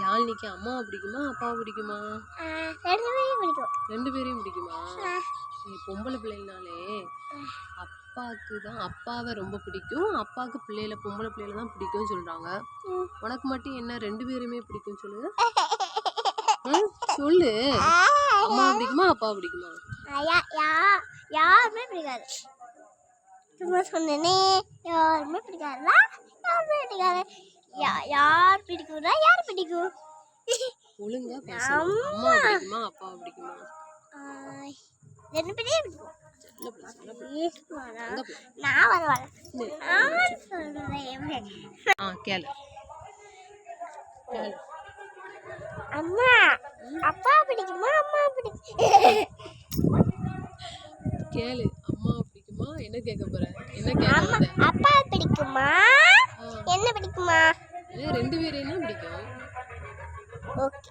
யாழ்னிக்கு அம்மாவை பிடிக்குமா அப்பாவை பிடிக்குமா? ரெண்டு பேரையும் பிடிக்குமா? நீ பொம்பளை பிள்ளைனாலே அப்பாவுக்கு தான் அப்பாவை ரொம்ப பிடிக்கும், அப்பாவுக்கு பொம்பளை பிள்ளைகளை தான் பிடிக்கும்னு சொல்றாங்க. உனக்கு மட்டும் என்ன ரெண்டு பேருமே பிடிக்கும் சொல்லு? சொல்லு, அம்மாவை பிடிக்குமா அப்பாவை பிடிக்குமா? யாருமே பிடிக்காது. சும்மா சொன்னேனே, யாருமே பிடிக்காதுல்ல, யாருமே பிடிக்காது. யார் பிடிக்கும்னா யார் பிடிக்கும்? ஒழுங்கா பேசு. அம்மா பிடிக்குமா அப்பாவை பிடிக்குமா? ரெண்டு பேரையும் பிடிக்கும். நான் வரவாழ கேளு. அம்மா அப்பா பிடிக்குமா அம்மா பிடிக்கும்? கேளு, அம்மா பிடிக்குமா? என்ன கேட்க போற? என்ன கேட்க? அப்பா பிடிக்குமா என்ன பிடிக்குமா? ரெண்டு பேரையும் தான் பிடிக்கும். ஓகே.